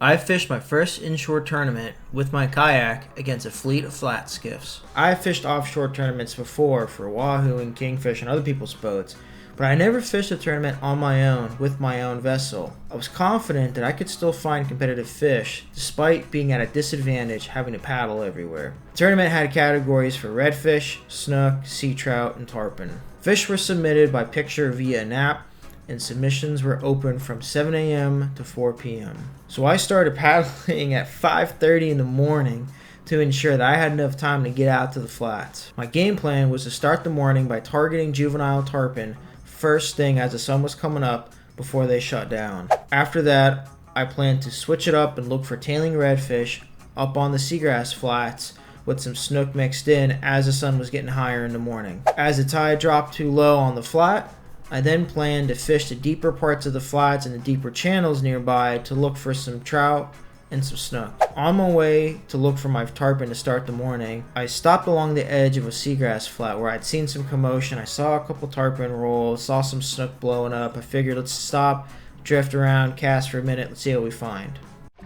I fished my first inshore tournament with my kayak against a fleet of flat skiffs. I fished offshore tournaments before for wahoo and kingfish and other people's boats, but I never fished a tournament on my own with my own vessel. I was confident that I could still find competitive fish despite being at a disadvantage having to paddle everywhere. The tournament had categories for redfish, snook, sea trout, and tarpon. Fish were submitted by picture via an app, and submissions were open from 7 a.m. to 4 p.m. So I started paddling at 5:30 in the morning to ensure that I had enough time to get out to the flats. My game plan was to start the morning by targeting juvenile tarpon first thing as the sun was coming up before they shut down. After that, I planned to switch it up and look for tailing redfish up on the seagrass flats with some snook mixed in as the sun was getting higher in the morning. As the tide dropped too low on the flat, I then planned to fish the deeper parts of the flats and the deeper channels nearby to look for some trout and some snook. On my way to look for my tarpon to start the morning, I stopped along the edge of a seagrass flat where I'd seen some commotion. I saw a couple tarpon roll, saw some snook blowing up. I figured let's stop, drift around, cast for a minute, let's see what we find.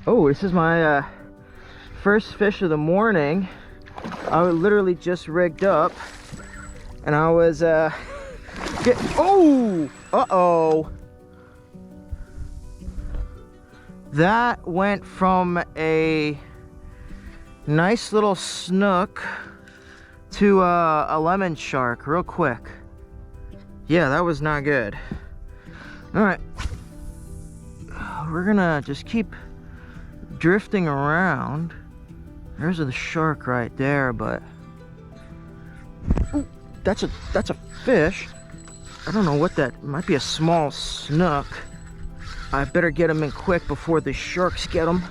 Oh, this is my first fish of the morning. I literally just rigged up and I was uh-oh. That went from a nice little snook to a lemon shark real quick. Yeah, that was not good. All right, we're gonna just keep drifting around. There's a shark right there, but ooh, that's a fish. I don't know what that might be. A small snook. I better get him in quick before the sharks get him.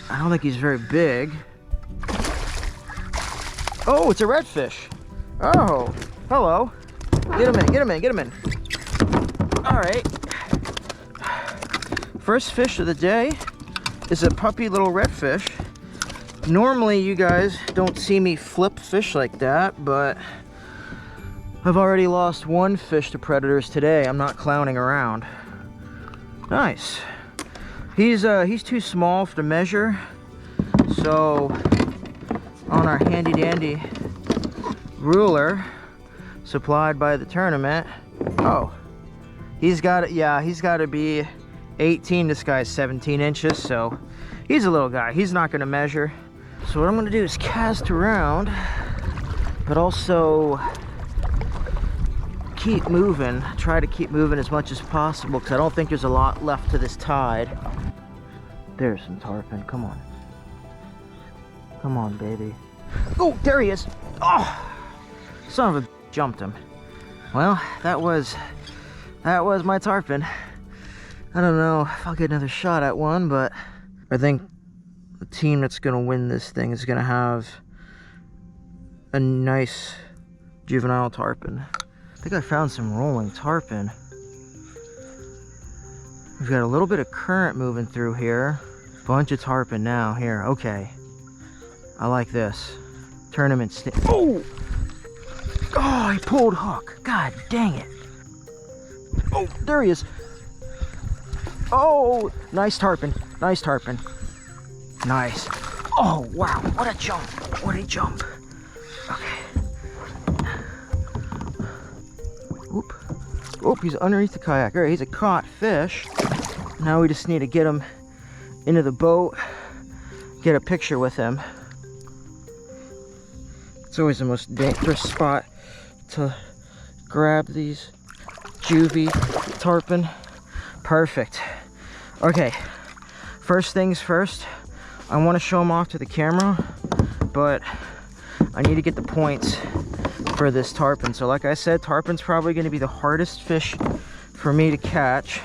I don't think he's very big. Oh, it's a redfish. Oh, hello. Get him in, get him in, get him in. All right. First fish of the day is a puppy little redfish. Normally you guys don't see me flip fish like that, but I've already lost one fish to predators today. I'm not clowning around. Nice. He's too small to measure, so on our handy dandy ruler supplied by the tournament, oh, he's got to be 18. This guy's 17 inches, so he's a little guy. He's not going to measure. So what I'm going to do is cast around, but also keep moving. Try to keep moving as much as possible because I don't think there's a lot left to this tide. There's some tarpon. Come on. Come on, baby. Oh, there he is. Oh, son of a jumped him. Well, that was my tarpon. I don't know if I'll get another shot at one, but I think the team that's going to win this thing is going to have a nice juvenile tarpon. I think I found some rolling tarpon. We've got a little bit of current moving through here. Bunch of tarpon now here. Okay. I like this. Tournament oh! Oh, he pulled hook. God dang it. Oh, there he is. Oh, nice tarpon. Nice tarpon. Nice. Oh, wow. What a jump. What a jump. Okay. Oop. Oop, he's underneath the kayak. All right, he's a caught fish. Now we just need to get him into the boat, get a picture with him. It's always the most dangerous spot to grab these juvie tarpon. Perfect. Okay, first things first, I want to show him off to the camera, but I need to get the points for this tarpon. So like I said, tarpon's probably going to be the hardest fish for me to catch,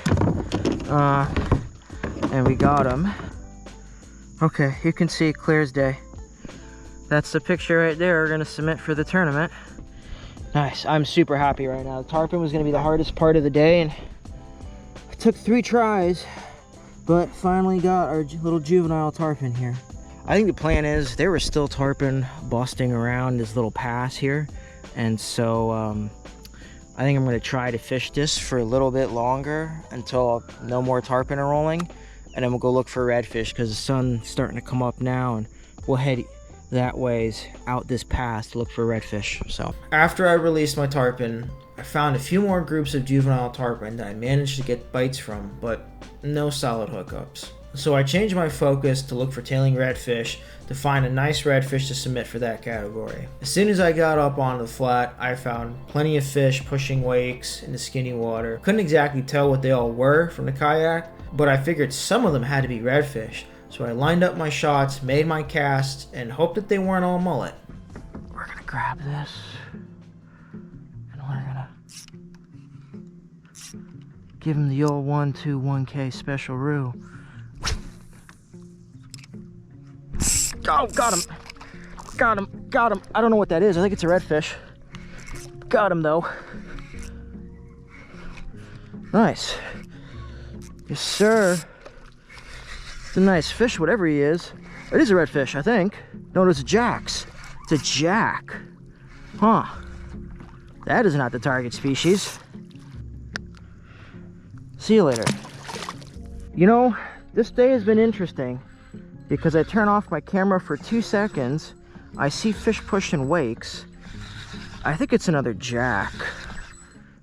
and we got him. Okay, you can see clear as day. That's the picture right there we're going to submit for the tournament. Nice. I'm super happy right now. The tarpon was going to be the hardest part of the day, and it took 3 tries, but finally got our little juvenile tarpon here. I think the plan is there were still tarpon busting around this little pass here, and so I think I'm going to try to fish this for a little bit longer until no more tarpon are rolling. and then we'll go look for redfish because the sun's starting to come up now, and we'll head that ways out this path to look for redfish. So after I released my tarpon, I found a few more groups of juvenile tarpon that I managed to get bites from, but no solid hookups. So I changed my focus to look for tailing redfish to find a nice redfish to submit for that category. As soon as I got up onto the flat, I found plenty of fish pushing wakes in the skinny water. Couldn't exactly tell what they all were from the kayak, but I figured some of them had to be redfish. So I lined up my shots, made my casts, and hoped that they weren't all mullet. We're gonna grab this, and we're gonna give him the old 1-2 1K special roo. Oh, got him. Got him. Got him. I don't know what that is. I think it's a redfish. Got him, though. Nice. Yes, sir. It's a nice fish, whatever he is. It is a redfish, I think. No, it's a jack's. It's a jack. Huh. That is not the target species. See you later. You know, this day has been interesting, because I turn off my camera for 2 seconds, I see fish pushing wakes. I think it's another jack.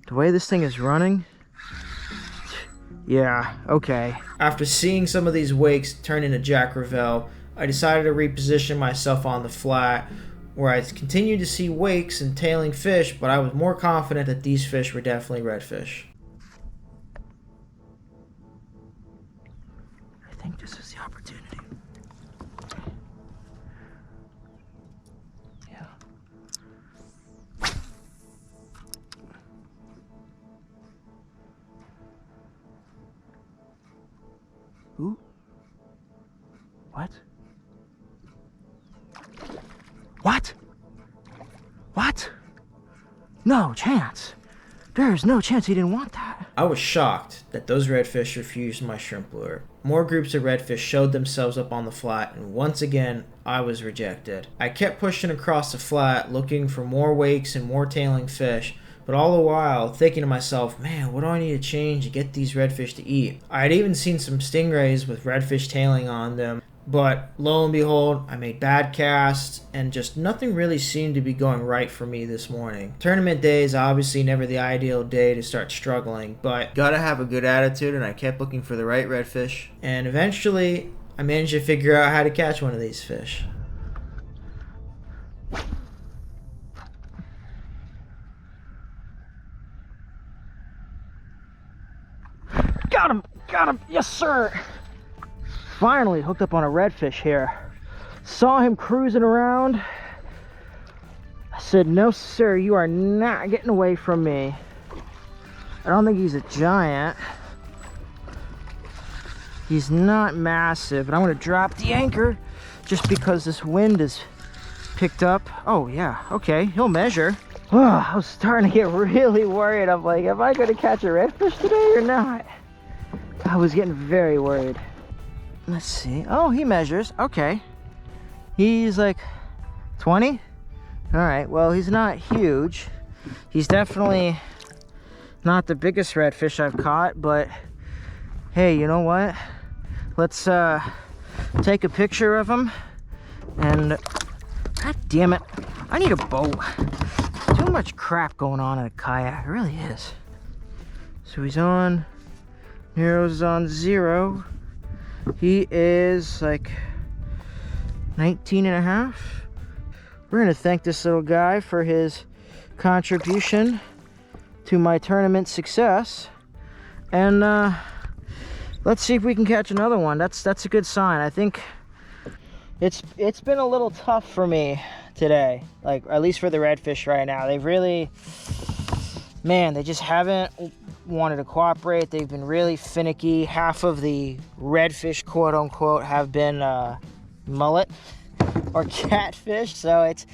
The way this thing is running, yeah, okay. After seeing some of these wakes turn into jack Ravel, I decided to reposition myself on the flat, where I continued to see wakes and tailing fish, but I was more confident that these fish were definitely redfish. I think this is the opportunity. Ooh. What? What? What? No chance. There's no chance he didn't want that. I was shocked that those redfish refused my shrimp lure. More groups of redfish showed themselves up on the flat, and once again, I was rejected. I kept pushing across the flat, looking for more wakes and more tailing fish, but all the while thinking to myself, man, what do I need to change to get these redfish to eat? I had even seen some stingrays with redfish tailing on them, but lo and behold, I made bad casts, and just nothing really seemed to be going right for me this morning. Tournament day is obviously never the ideal day to start struggling, but gotta have a good attitude, and I kept looking for the right redfish, and eventually I managed to figure out how to catch one of these fish. Got him! Got him! Yes, sir! Finally hooked up on a redfish here. Saw him cruising around. I said, no, sir, you are not getting away from me. I don't think he's a giant. He's not massive, and I'm going to drop the anchor just because this wind is picked up. Oh, yeah, okay, he'll measure. Oh, I was starting to get really worried. I'm like, am I going to catch a redfish today or not? I was getting very worried. Let's see. Oh, he measures. Okay. He's like 20? All right. Well, he's not huge. He's definitely not the biggest redfish I've caught, but hey, you know what? Let's take a picture of him. And god damn it, I need a boat. Too much crap going on in a kayak. It really is. So he's on, Nero's on 0. He is like 19 and a half. We're gonna thank this little guy for his contribution to my tournament success, and let's see if we can catch another one. That's a good sign. I think it's been a little tough for me today, like at least for the redfish right now. They've really, man, they just haven't wanted to cooperate. They've been really finicky. Half of the redfish, quote unquote, have been mullet or catfish, so it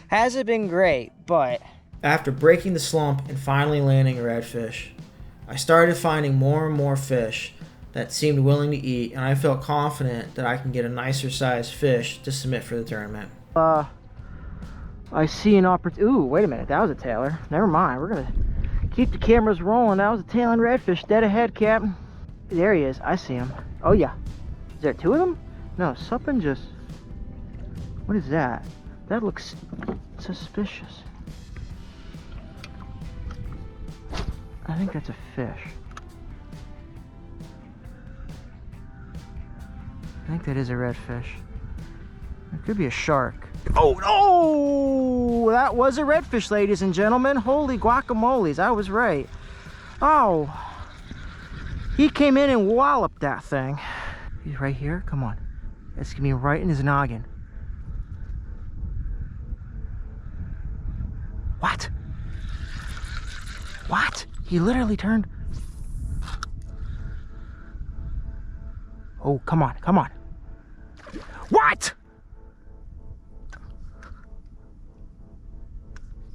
hasn't been great. But after breaking the slump and finally landing a redfish, I started finding more and more fish that seemed willing to eat, and I felt confident that I can get a nicer sized fish to submit for the tournament. I see an opportunity. Ooh, wait a minute, that was a tailer. Never mind, we're gonna keep the cameras rolling. That was a tailing redfish, dead ahead, Captain. There he is. I see him. Oh yeah. Is there two of them? No, something just... What is that? That looks suspicious. I think that's a fish. I think that is a redfish. It could be a shark. Oh no! That was a redfish, ladies and gentlemen. Holy guacamoles, I was right. Oh, he came in and walloped that thing. He's right here. Come on. That's gonna be right in his noggin. What? What? He literally turned. Oh, come on, come on. What?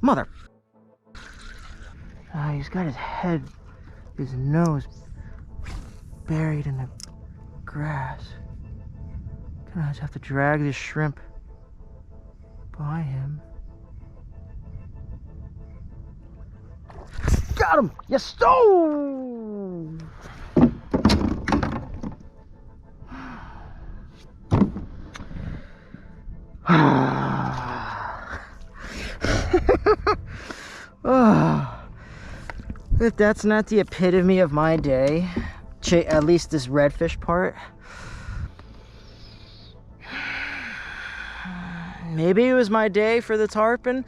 Mother. He's got his head, his nose buried in the grass. Gonna just have to drag this shrimp by him. Got him! Yes! Oh! Oh, if that's not the epitome of my day, at least this redfish part, maybe it was my day for the tarpon.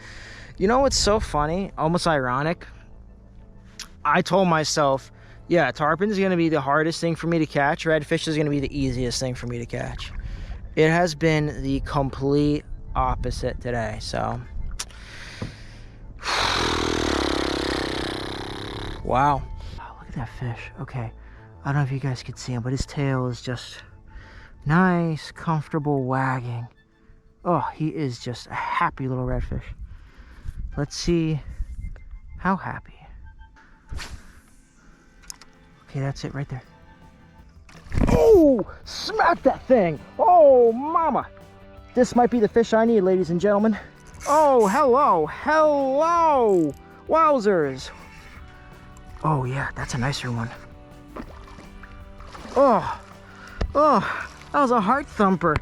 You know what's so funny, almost ironic? I told myself, yeah, tarpon is going to be the hardest thing for me to catch. Redfish is going to be the easiest thing for me to catch. It has been the complete opposite today, so... Wow. Oh, look at that fish. Okay. I don't know if you guys could see him, but his tail is just nice, comfortable wagging. Oh, he is just a happy little redfish. Let's see how happy. Okay, that's it right there. Oh, smack that thing. Oh, mama. This might be the fish I need, ladies and gentlemen. Oh, hello. Hello. Wowzers. Oh, yeah, that's a nicer one. Oh, that was a heart thumper.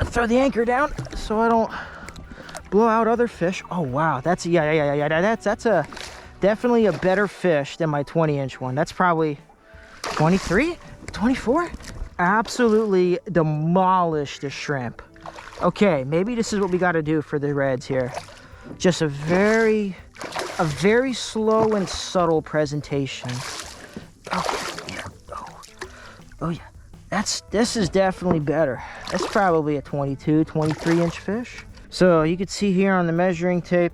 Throw the anchor down so I don't blow out other fish. Oh, wow, that's, yeah, that's a definitely a better fish than my 20-inch one. That's probably 23, 24. Absolutely demolished the shrimp. Okay, maybe this is what we got to do for the reds here. Just a very slow and subtle presentation. Oh yeah, oh yeah. This is definitely better. That's probably a 22, 23-inch fish. So you can see here on the measuring tape,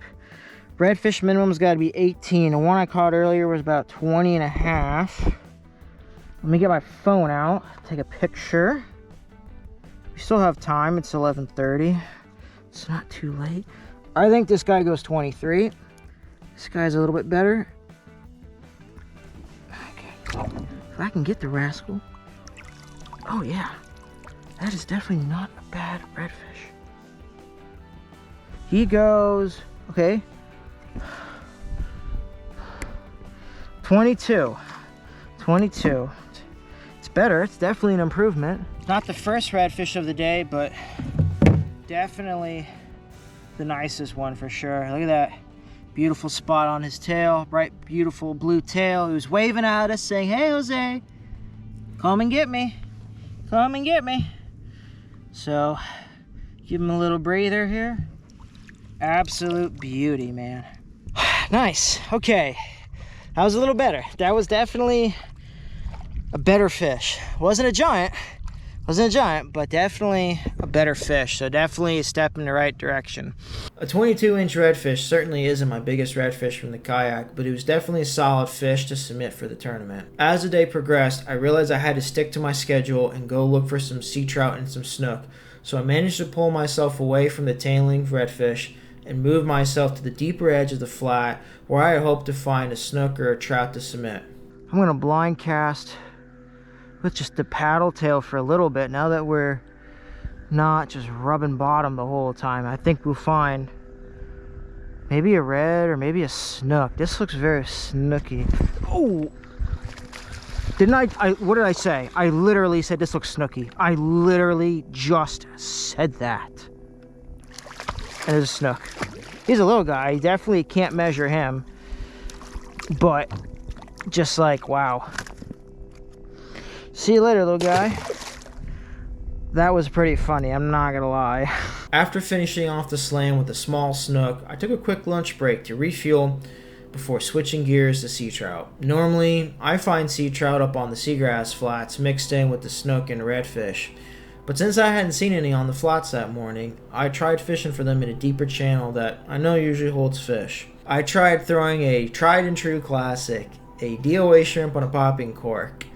redfish minimum's got to be 18. The one I caught earlier was about 20 and a half. Let me get my phone out, take a picture. We still have time, it's 11:30. It's not too late. I think this guy goes 23. This guy's a little bit better. Okay. If I can get the rascal. Oh yeah, that is definitely not a bad redfish. He goes, okay, 22. It's better, it's definitely an improvement. Not the first redfish of the day, but definitely the nicest one for sure. Look at that beautiful spot on his tail, bright, beautiful blue tail. He was waving at us saying, hey, Jose, come and get me. Come and get me. So, give him a little breather here. Absolute beauty, man. Nice. Okay. That was a little better. That was definitely a better fish. Wasn't a giant, but definitely a better fish. So definitely a step in the right direction. A 22-inch redfish certainly isn't my biggest redfish from the kayak, but it was definitely a solid fish to submit for the tournament. As the day progressed, I realized I had to stick to my schedule and go look for some sea trout and some snook. So I managed to pull myself away from the tailing redfish and move myself to the deeper edge of the flat where I hope to find a snook or a trout to submit. I'm going to blind cast with just the paddle tail for a little bit. Now that we're not just rubbing bottom the whole time, I think we'll find maybe a red or maybe a snook. This looks very snooky. Oh, Didn't I what did I say? I literally said this looks snooky. I literally just said that. And there's a snook. He's a little guy. You definitely can't measure him. But just like, wow. See you later, little guy. That was pretty funny, I'm not gonna lie. After finishing off the slam with a small snook, I took a quick lunch break to refuel before switching gears to sea trout. Normally, I find sea trout up on the seagrass flats mixed in with the snook and redfish. But since I hadn't seen any on the flats that morning, I tried fishing for them in a deeper channel that I know usually holds fish. I tried throwing a tried and true classic, a DOA shrimp on a popping cork.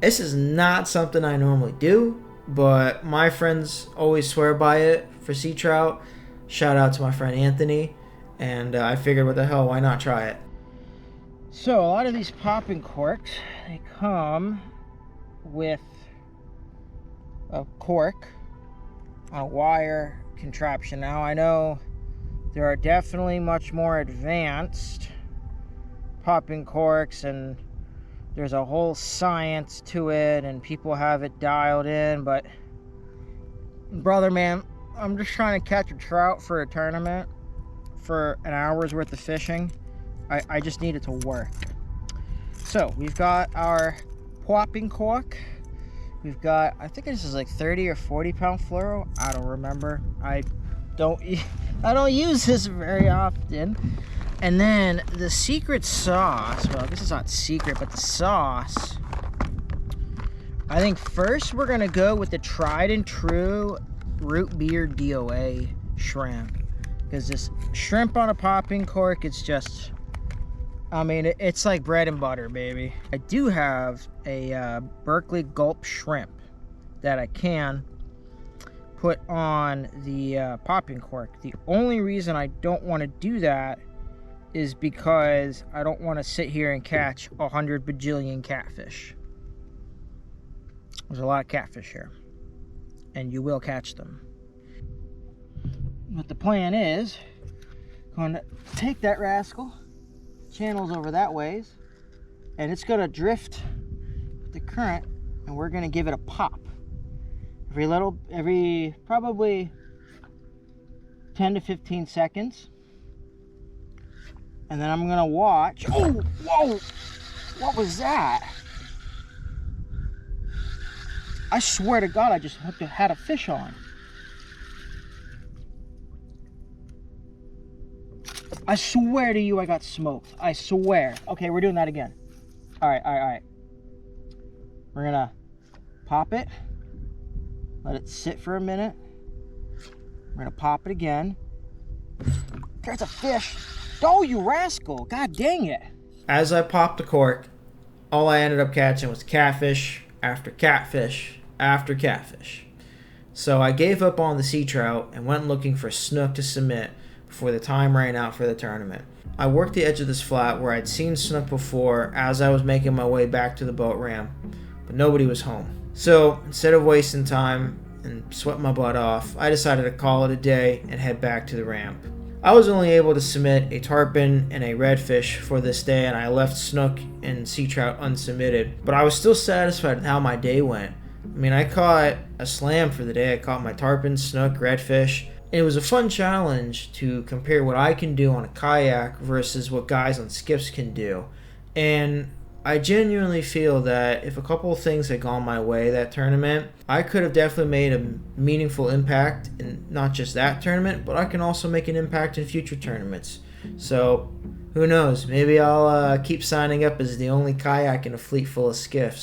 This is not something I normally do, but my friends always swear by it for sea trout. Shout out to my friend Anthony, and I figured, what the hell, why not try it? So a lot of these popping corks, they come with a cork on a wire contraption. Now I know there are definitely much more advanced popping corks, and there's a whole science to it, and people have it dialed in, but brother, man, I'm just trying to catch a trout for a tournament for an hour's worth of fishing. I just need it to work. So we've got our popping cork. We've got, I think this is like 30 or 40 pound fluoro. I don't remember. I don't use this very often. And then the secret sauce, well, this is not secret, but the sauce, I think first we're gonna go with the tried and true root beer DOA shrimp, because this shrimp on a popping cork, it's just, I mean, it's like bread and butter, baby. I do have a Berkeley Gulp shrimp that I can put on the popping cork. The only reason I don't want to do that is because I don't want to sit here and catch 100 bajillion catfish. There's a lot of catfish here, and you will catch them. But the plan is, going to take that rascal, channels over that ways, and it's going to drift with the current, and we're going to give it a pop. Every probably 10 to 15 seconds. And then I'm gonna watch. Oh, whoa! What was that? I swear to God, I just had a fish on. I swear to you, I got smoked. I swear. Okay, we're doing that again. All right. We're gonna pop it. Let it sit for a minute. We're gonna pop it again. There's a fish. Oh, you rascal. God dang it. As I popped the cork, all I ended up catching was catfish after catfish after catfish. So I gave up on the sea trout and went looking for snook to submit before the time ran out for the tournament. I worked the edge of this flat where I'd seen snook before as I was making my way back to the boat ramp, but nobody was home. So instead of wasting time and sweat my butt off, I decided to call it a day and head back to the ramp. I was only able to submit a tarpon and a redfish for this day, and I left snook and sea trout unsubmitted, but I was still satisfied with how my day went. I mean, I caught a slam for the day. I caught my tarpon, snook, redfish. It was a fun challenge to compare what I can do on a kayak versus what guys on skiffs can do. And I genuinely feel that if a couple of things had gone my way that tournament, I could have definitely made a meaningful impact in not just that tournament, but I can also make an impact in future tournaments. So who knows? Maybe I'll keep signing up as the only kayak in a fleet full of skiffs.